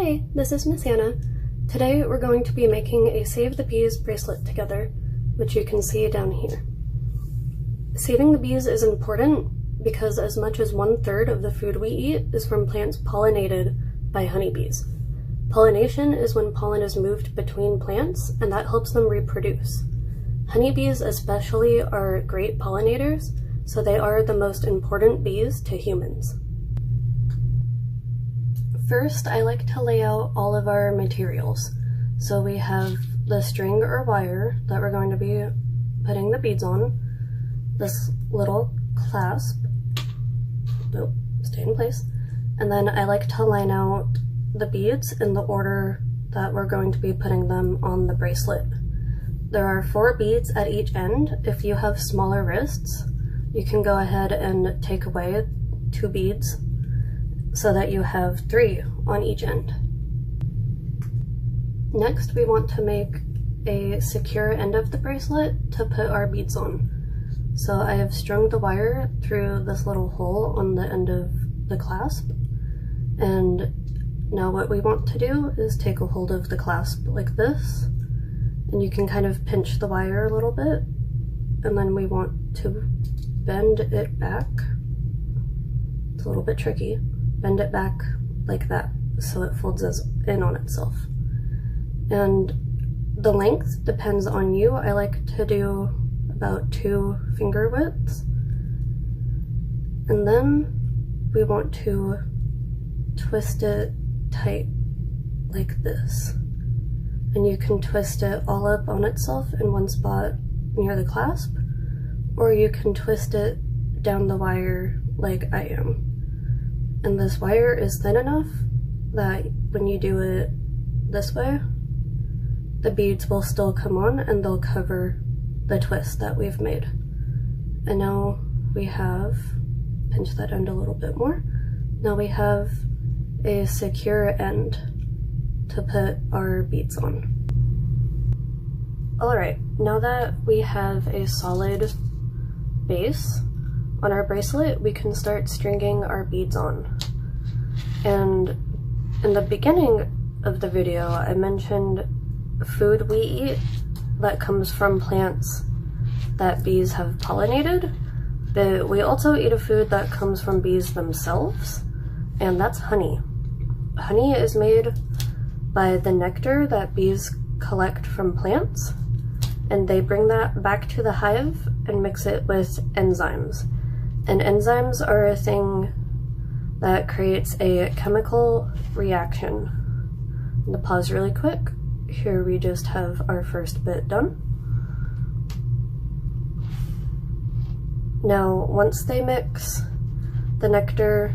Hi, this is Miss Anna. Today we're going to be making a Save the Bees bracelet together, which you can see down here. Saving the bees is important because as much as 1/3 of the food we eat is from plants pollinated by honeybees. Pollination is when pollen is moved between plants, and that helps them reproduce. Honeybees especially are great pollinators, so they are the most important bees to humans. First, I like to lay out all of our materials. So we have the string or wire that we're going to be putting the beads on, this little clasp, nope, stay in place, and then I like to line out the beads in the order that we're going to be putting them on the bracelet. There are 4 beads at each end. If you have smaller wrists, you can go ahead and take away 2 beads so that you have 3 on each end. Next, we want to make a secure end of the bracelet to put our beads on. So I have strung the wire through this little hole on the end of the clasp, and now what we want to do is take a hold of the clasp like this, and you can kind of pinch the wire a little bit, and then we want to bend it back. It's a little bit tricky. Bend it back like that so it folds in on itself. And the length depends on you. I like to do about 2 finger widths. And then we want to twist it tight like this. And you can twist it all up on itself in one spot near the clasp, or you can twist it down the wire like I am. And this wire is thin enough that when you do it this way, the beads will still come on and they'll cover the twist that we've made. And now we have, pinch that end a little bit more, now we have a secure end to put our beads on. Alright, now that we have a solid base on our bracelet, we can start stringing our beads on. And in the beginning of the video, I mentioned food we eat that comes from plants that bees have pollinated, but we also eat a food that comes from bees themselves, and that's honey. Honey is made by the nectar that bees collect from plants, and they bring that back to the hive and mix it with enzymes. And enzymes are a thing that creates a chemical reaction. I'm gonna pause really quick. Here we just have our first bit done. Now, once they mix the nectar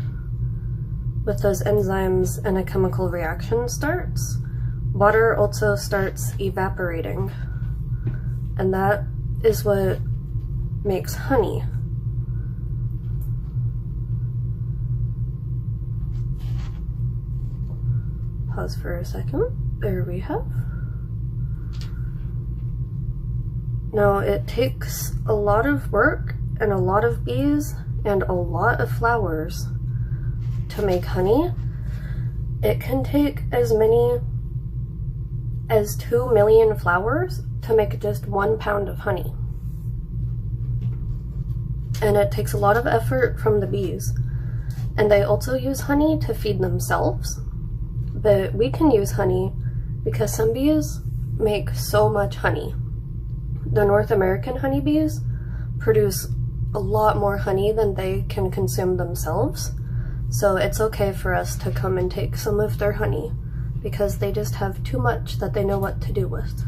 with those enzymes and a chemical reaction starts, water also starts evaporating. And that is what makes honey. Pause for a second. There we have. Now it takes a lot of work and a lot of bees and a lot of flowers to make honey. It can take as many as 2 million flowers to make just 1 pound of honey. And it takes a lot of effort from the bees. And they also use honey to feed themselves. But we can use honey because some bees make so much honey. The North American honeybees produce a lot more honey than they can consume themselves, so it's okay for us to come and take some of their honey because they just have too much that they know what to do with.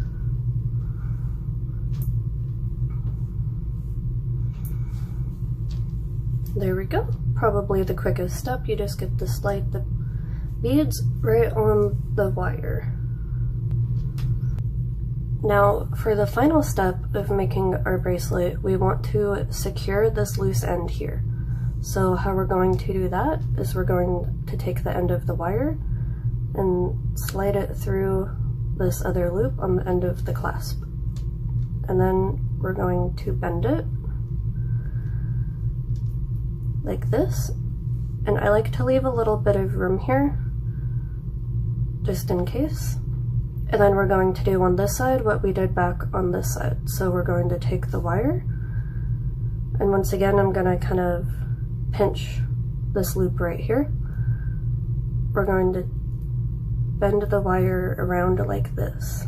There we go. Probably the quickest step. You just get to slide the beads right on the wire. Now, for the final step of making our bracelet, we want to secure this loose end here. So how we're going to do that is we're going to take the end of the wire and slide it through this other loop on the end of the clasp. And then we're going to bend it like this. And I like to leave a little bit of room here just in case. And then we're going to do on this side what we did back on this side. So we're going to take the wire, and once again I'm going to kind of pinch this loop right here. We're going to bend the wire around like this.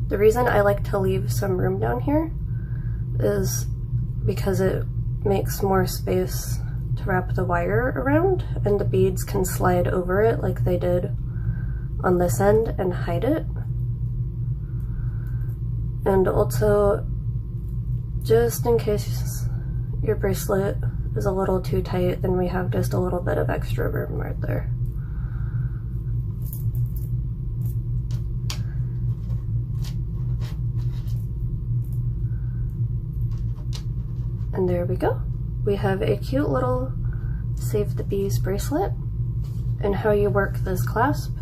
The reason I like to leave some room down here is because it makes more space to wrap the wire around, and the beads can slide over it like they did on this end and hide it. And also, just in case your bracelet is a little too tight, then we have just a little bit of extra room right there. And there we go. We have a cute little Save the Bees bracelet. And how you work this clasp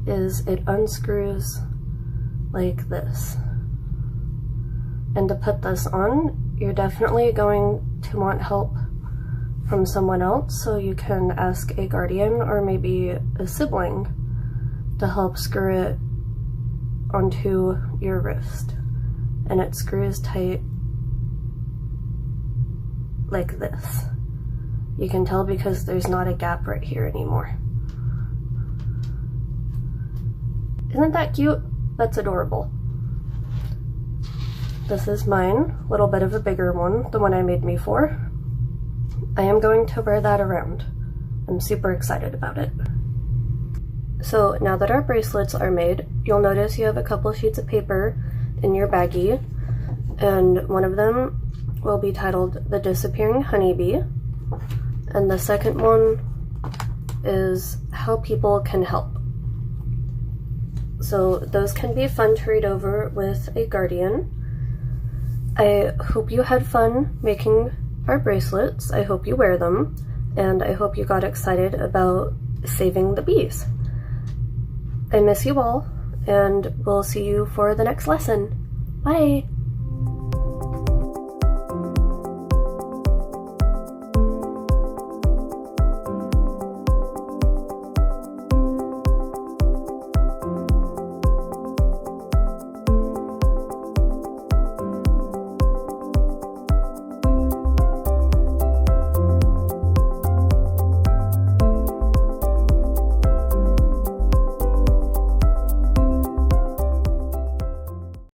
is it unscrews like this. And to put this on, you're definitely going to want help from someone else, so you can ask a guardian or maybe a sibling to help screw it onto your wrist. And it screws tight like this. You can tell because there's not a gap right here anymore. Isn't that cute? That's adorable. This is mine, a little bit of a bigger one, the one I made me for. I am going to wear that around. I'm super excited about it. So now that our bracelets are made, you'll notice you have a couple sheets of paper in your baggie, and one of them will be titled The Disappearing Honeybee, and the second one is How People Can Help. So those can be fun to read over with a guardian. I hope you had fun making our bracelets. I hope you wear them, and I hope you got excited about saving the bees. I miss you all, and we'll see you for the next lesson. Bye!